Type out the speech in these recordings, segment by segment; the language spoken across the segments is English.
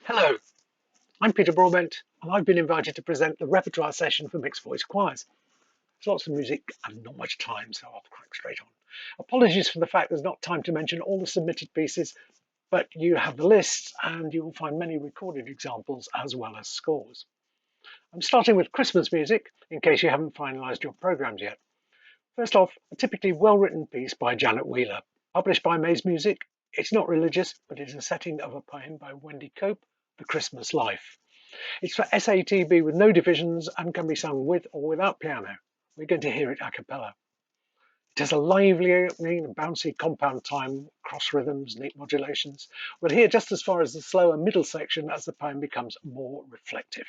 Hello, I'm Peter Broadbent, and I've been invited to present the repertoire session for mixed voice choirs. There's lots of music and not much time, so I'll crack straight on. Apologies for the fact there's not time to mention all the submitted pieces, but you have the lists and you will find many recorded examples as well as scores. I'm starting with Christmas music, in case you haven't finalised your programmes yet. First off, a typically well-written piece by Janet Wheeler, published by Maze Music. It's not religious, but it's a setting of a poem by Wendy Cope, The Christmas Life. It's for SATB with no divisions and can be sung with or without piano. We're going to hear it a cappella. It has a lively opening, bouncy compound time, cross rhythms, neat modulations. We'll hear just as far as the slower middle section as the poem becomes more reflective.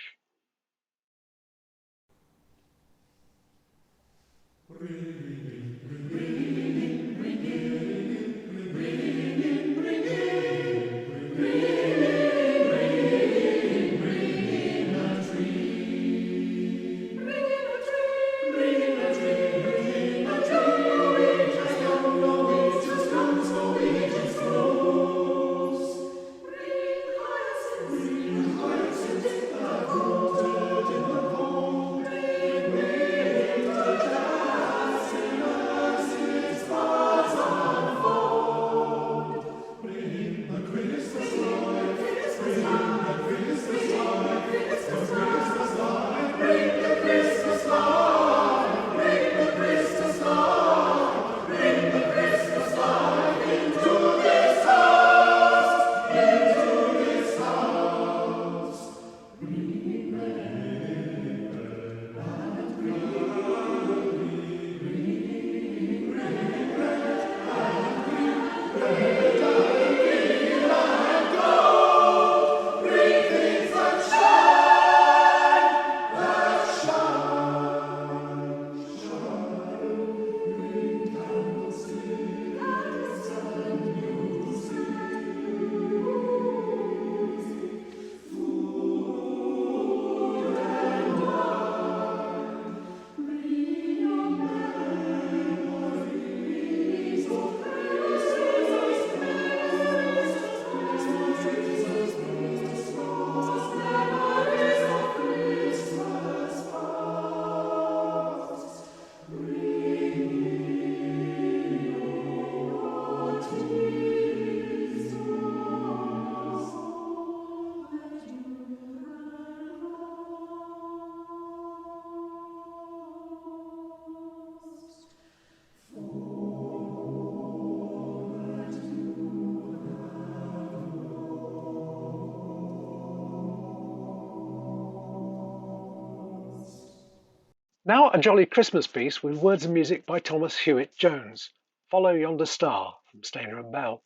Now a jolly Christmas piece with words and music by Thomas Hewitt Jones. Follow Yonder Star from Stainer and Bell.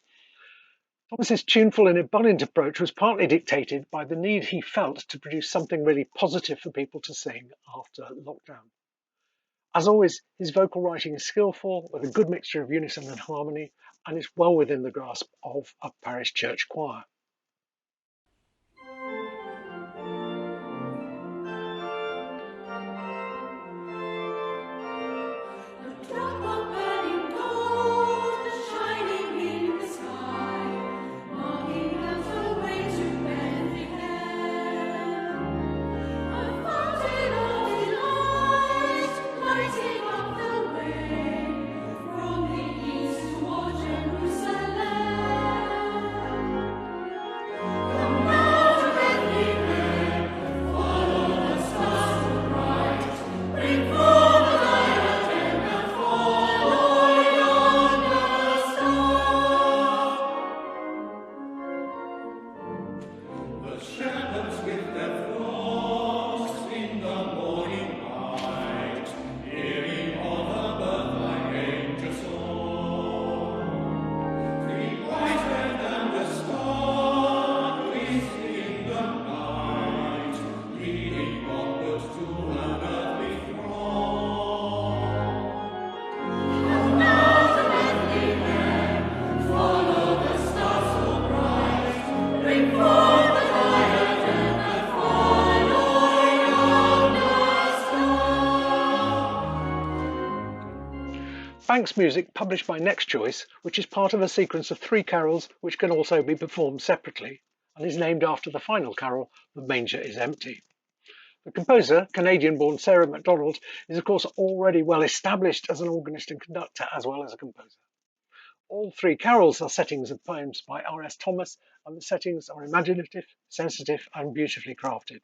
Thomas's tuneful and ebullient approach was partly dictated by the need he felt to produce something really positive for people to sing after lockdown. As always, his vocal writing is skillful with a good mixture of unison and harmony, and is well within the grasp of a parish church choir. Thanks music published by Next Choice, which is part of a sequence of 3 carols which can also be performed separately, and is named after the final carol, The Manger is Empty. The composer, Canadian-born Sarah MacDonald, is of course already well established as an organist and conductor as well as a composer. All three carols are settings of poems by R.S. Thomas, and the settings are imaginative, sensitive, and beautifully crafted.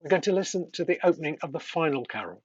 We're going to listen to the opening of the final carol.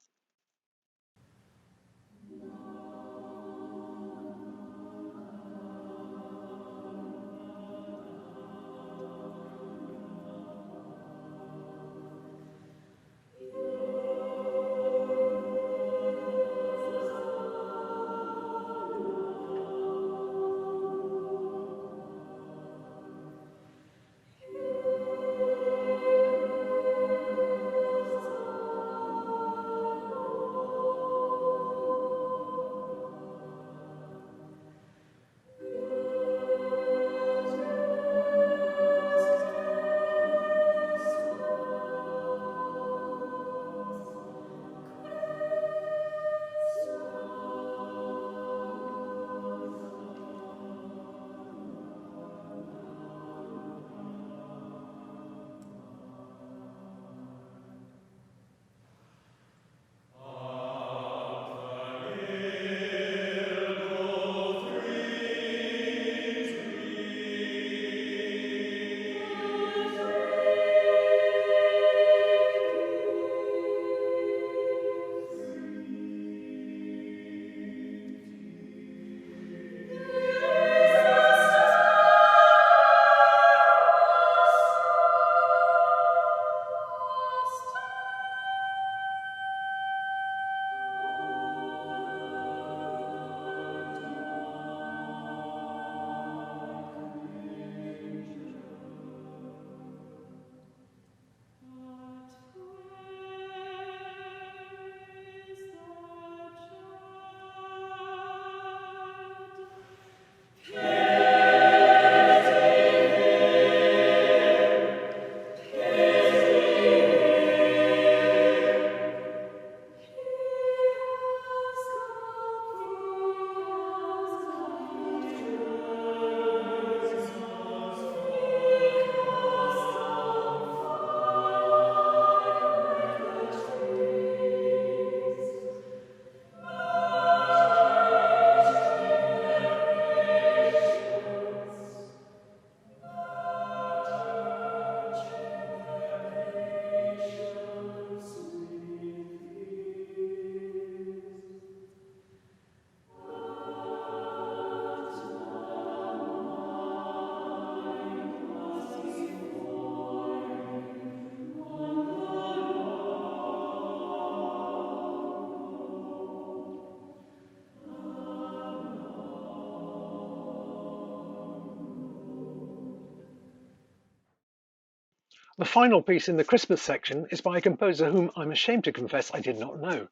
The final piece in the Christmas section is by a composer whom I'm ashamed to confess I did not know.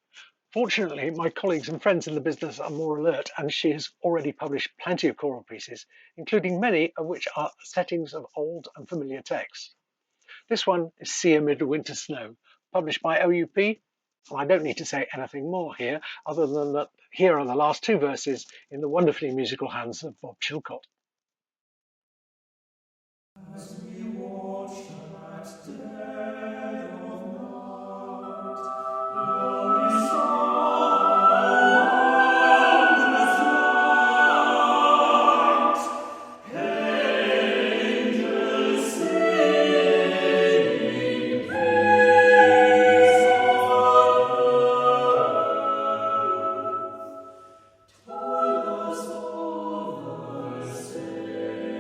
Fortunately, my colleagues and friends in the business are more alert, and she has already published plenty of choral pieces, including many of which are settings of old and familiar texts. This one is Sea Amid the Winter Snow, published by OUP, and I don't need to say anything more here, other than that here are the last two verses in the wonderfully musical hands of Bob Chilcott. As we watch that dead of night, glory wondrous light, angels singing peace on earth, told us of the Savior.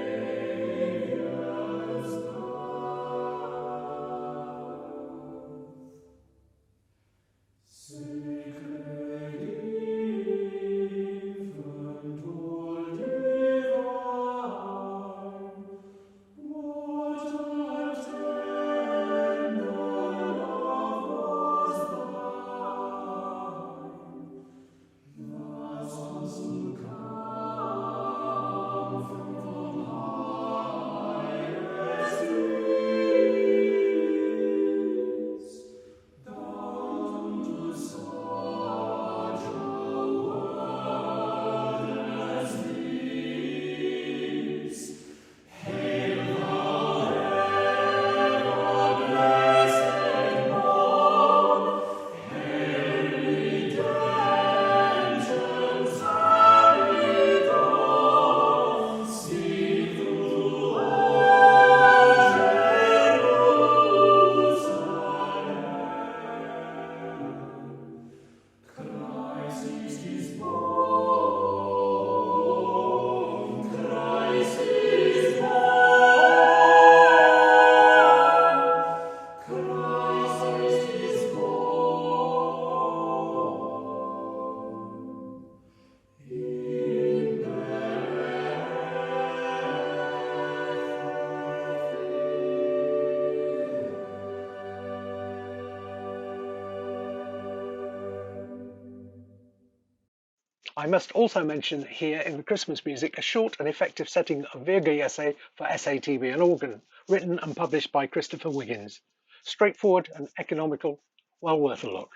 I must also mention here in the Christmas music a short and effective setting of Virgi essay for SATB and organ, written and published by Christopher Wiggins. Straightforward and economical, well worth a look.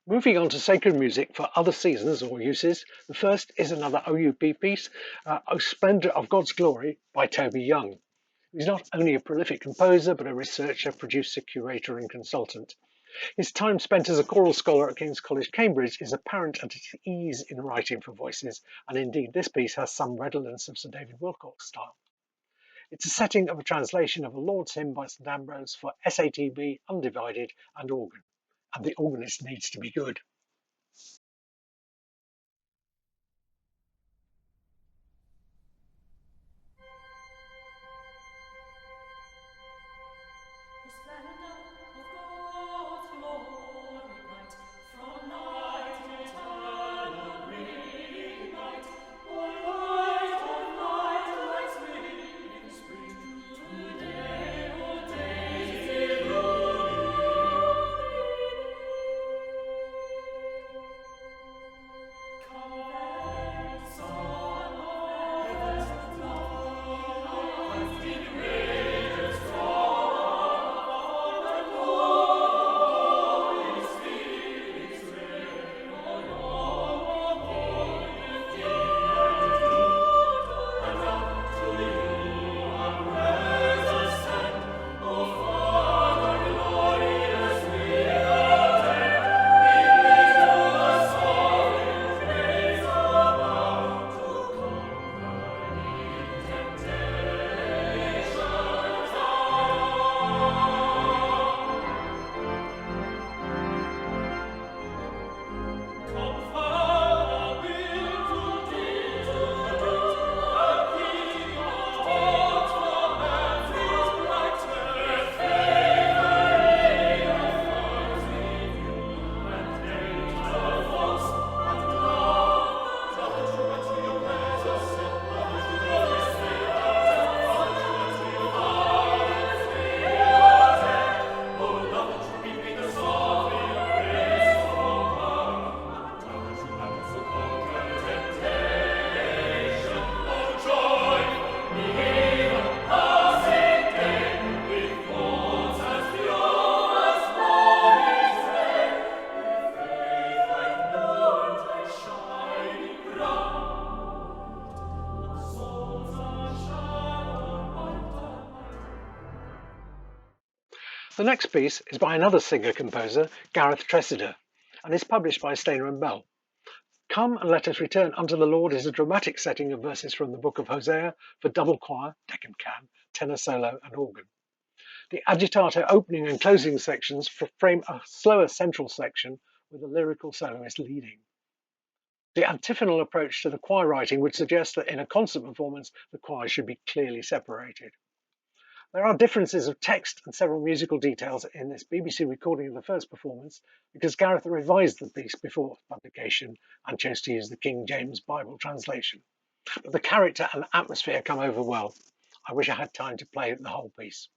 Moving on to sacred music for other seasons or uses, the first is another OUP piece, O Splendour of God's Glory by Toby Young. He's not only a prolific composer, but a researcher, producer, curator, and consultant. His time spent as a choral scholar at King's College, Cambridge is apparent at his ease in writing for voices, and indeed this piece has some redolence of Sir David Wilcock's style. It's a setting of a translation of a Lord's hymn by St Ambrose for SATB, undivided, and organ, and the organist needs to be good. The next piece is by another singer-composer, Gareth Tressida, and is published by Stainer and Bell. Come and Let Us Return unto the Lord is a dramatic setting of verses from the book of Hosea for double choir, deck and can, tenor solo, and organ. The agitato opening and closing sections frame a slower central section with a lyrical soloist leading. The antiphonal approach to the choir writing would suggest that in a concert performance, the choir should be clearly separated. There are differences of text and several musical details in this BBC recording of the first performance because Gareth revised the piece before publication and chose to use the King James Bible translation. But the character and atmosphere come over well. I wish I had time to play the whole piece.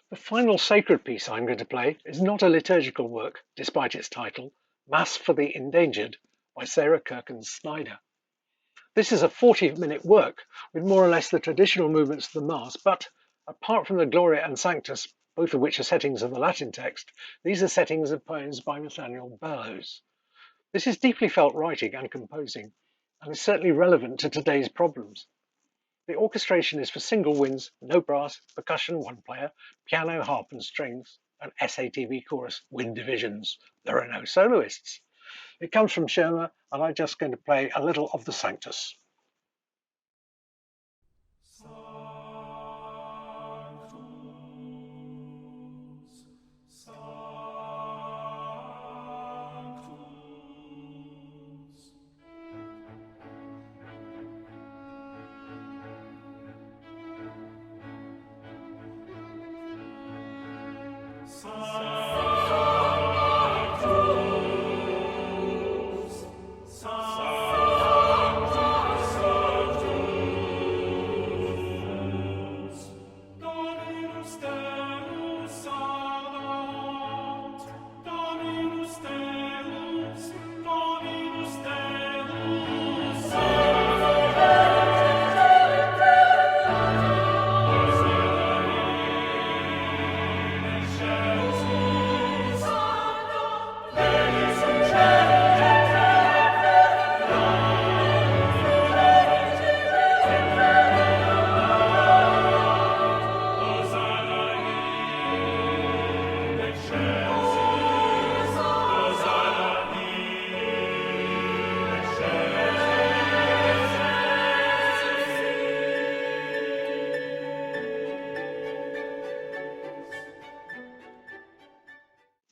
The final sacred piece I'm going to play is not a liturgical work, despite its title, Mass for the Endangered by Sarah Kirkens-Snyder. This is a 40-minute work with more or less the traditional movements of the Mass, but apart from the Gloria and Sanctus, both of which are settings of the Latin text, these are settings of poems by Nathaniel Bellows. This is deeply felt writing and composing, and is certainly relevant to today's problems. The orchestration is for single winds, no brass, percussion, one player, piano, harp and strings, and SATB chorus, wind divisions. There are no soloists. It comes from Schirmer, and I'm just going to play a little of the Sanctus.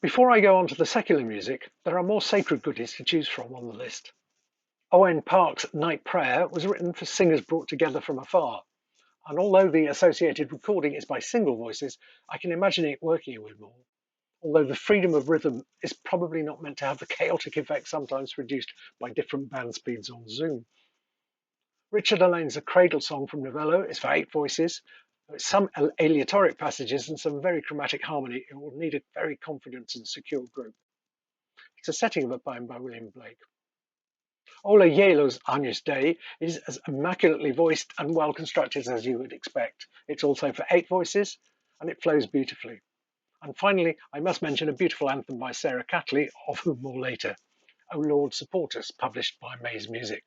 Before I go on to the secular music, there are more sacred goodies to choose from on the list. Owen Park's Night Prayer was written for singers brought together from afar, and although the associated recording is by single voices, I can imagine it working with more. Although the freedom of rhythm is probably not meant to have the chaotic effect sometimes produced by different band speeds on Zoom. Richard Alain's A Cradle Song from Novello is for 8 voices. With some aleatoric passages and some very chromatic harmony, it will need a very confident and secure group. It's a setting of a poem by William Blake. Ola Yelo's Agnus Dei is as immaculately voiced and well constructed as you would expect. It's also for 8 voices, and it flows beautifully. And finally, I must mention a beautiful anthem by Sarah Catley, of whom more later, O Lord Support Us, published by Maze Music.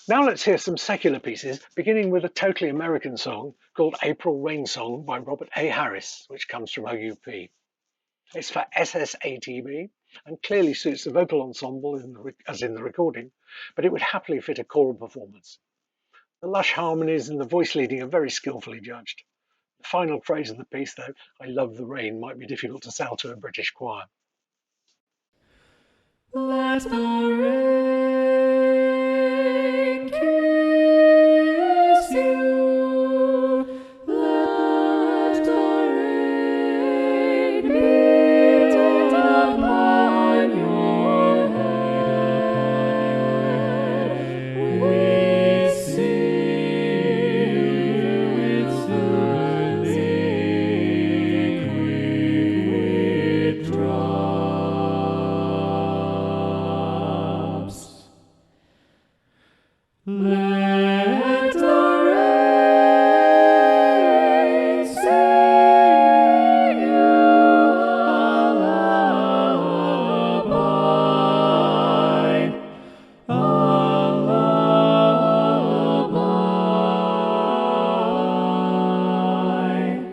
Now let's hear some secular pieces, beginning with a totally American song called April Rain Song by Robert A. Harris, which comes from OUP. It's for SSATB and clearly suits the vocal ensemble as in the recording, but it would happily fit a choral performance. The lush harmonies and the voice leading are very skillfully judged. The final phrase of the piece, though, I love the rain, might be difficult to sell to a British choir. Let the rain kiss you. Let the rain beat upon your head. We see it's the liquid drops. Let the rain sing you a lullaby, a lullaby.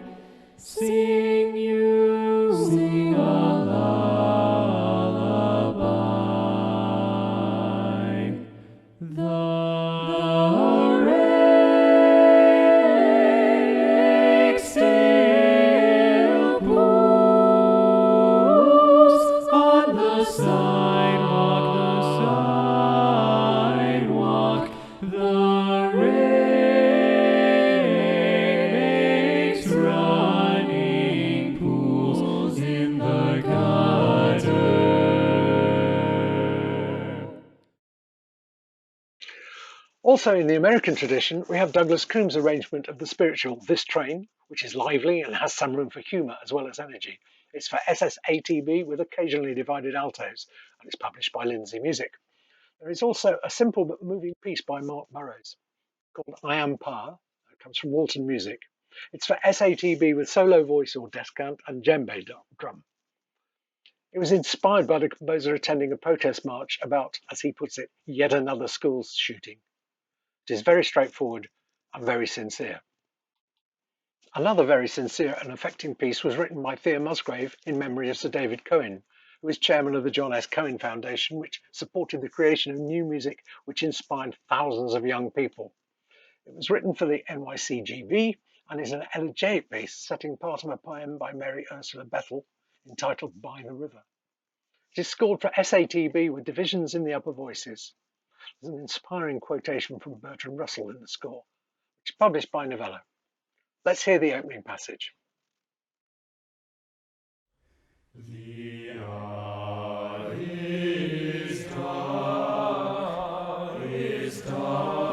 Sing a lullaby. The rain still pools on the sidewalk. The rain makes running pools in the gutter. Also in the American tradition, we have Douglas Coombs' arrangement of the spiritual This Train, which is lively and has some room for humour as well as energy, It's for SATB with occasionally divided altos, and it's published by Lindsay Music. There is also a simple but moving piece by Mark Burrows called I Am Pa. It comes from Walton Music. It's for SATB with solo voice or descant and djembe drum. It was inspired by the composer attending a protest march about, as he puts it, yet another school shooting. It is very straightforward and very sincere. Another very sincere and affecting piece was written by Thea Musgrave in memory of Sir David Cohen, who is chairman of the John S. Cohen Foundation, which supported the creation of new music which inspired thousands of young people. It was written for the NYCGB and is an elegiac piece setting part of a poem by Mary Ursula Bethel entitled By the River. It is scored for SATB with divisions in the upper voices. There's an inspiring quotation from Bertrand Russell in the score, which is published by Novello. Let's hear the opening passage. The hour is dark, is dark.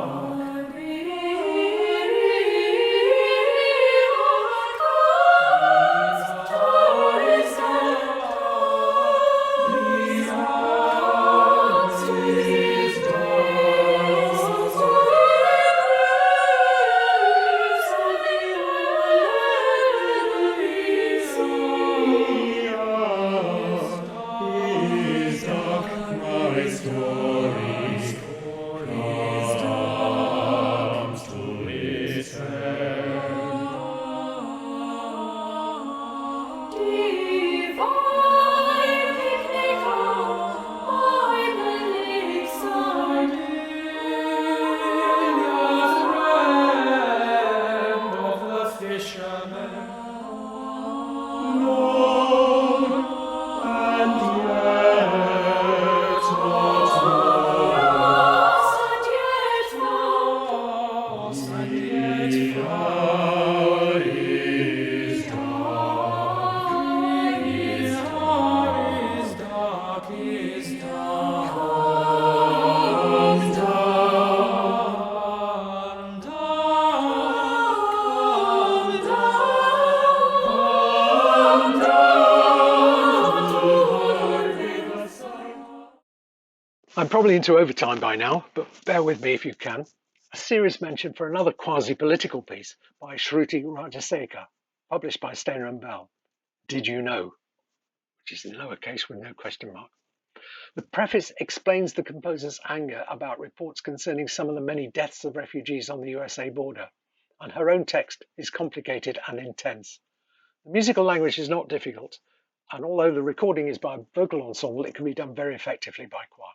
I'm probably into overtime by now, but bear with me if you can. A serious mention for another quasi-political piece by Shruti Rajasekar, published by Stainer and Bell. Did you know? Which is in lowercase with no question mark. The preface explains the composer's anger about reports concerning some of the many deaths of refugees on the USA border, and her own text is complicated and intense. The musical language is not difficult, and although the recording is by a vocal ensemble, it can be done very effectively by choir.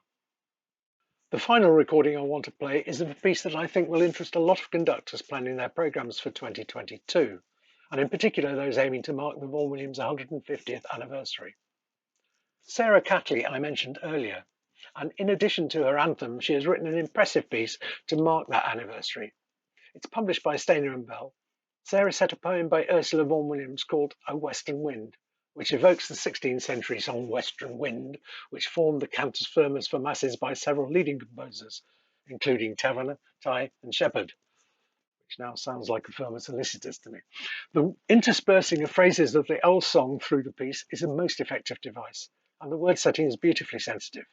The final recording I want to play is of a piece that I think will interest a lot of conductors planning their programmes for 2022, and in particular those aiming to mark the Vaughan Williams 150th anniversary. Sarah Catley I mentioned earlier, and in addition to her anthem, she has written an impressive piece to mark that anniversary. It's published by Stainer and Bell. Sarah set a poem by Ursula Vaughan Williams called A Western Wind, which evokes the 16th century song Western Wind, which formed the cantus firmus for masses by several leading composers, including Taverner, Tye and Shepherd, which now sounds like a firmus solicitous to me. The interspersing of phrases of the old song through the piece is a most effective device, and the word setting is beautifully sensitive.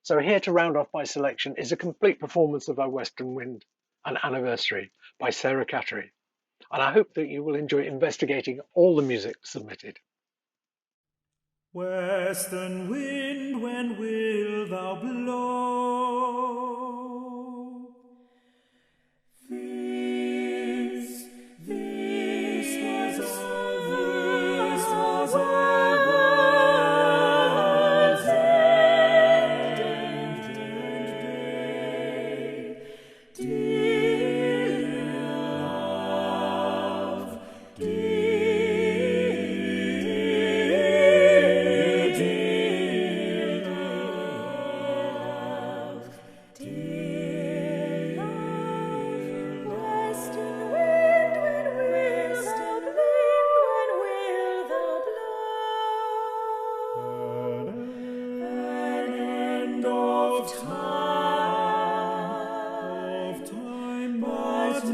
So here to round off my selection is a complete performance of Our Western Wind, an anniversary, by Sarah Catley, and I hope that you will enjoy investigating all the music submitted. Western wind, when will thou blow? This was our world's end day. Dear love,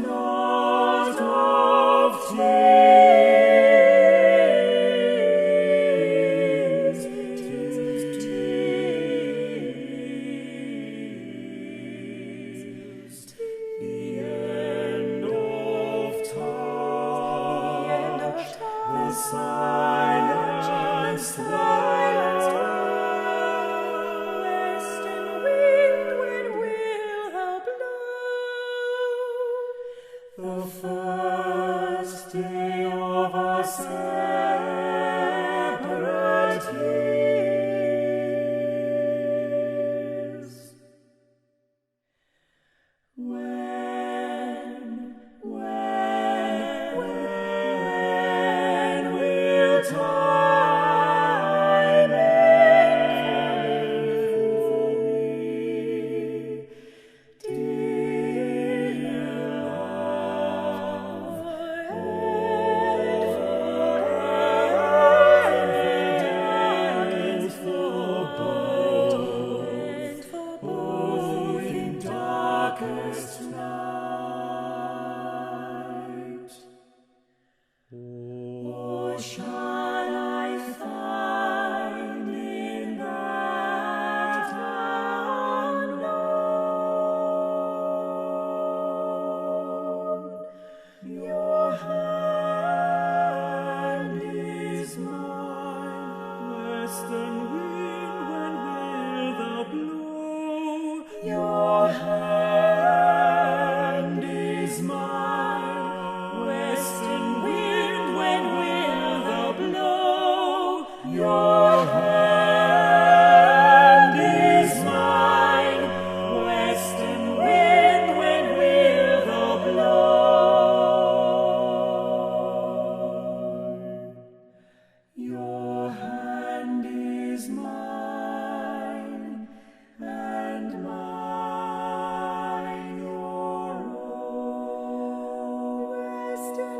not of day. Your hand is mine. Western wind, when will thou blow? Your hand is mine. Western wind, when will thou blow? Your hand is mine, and mine your own. Western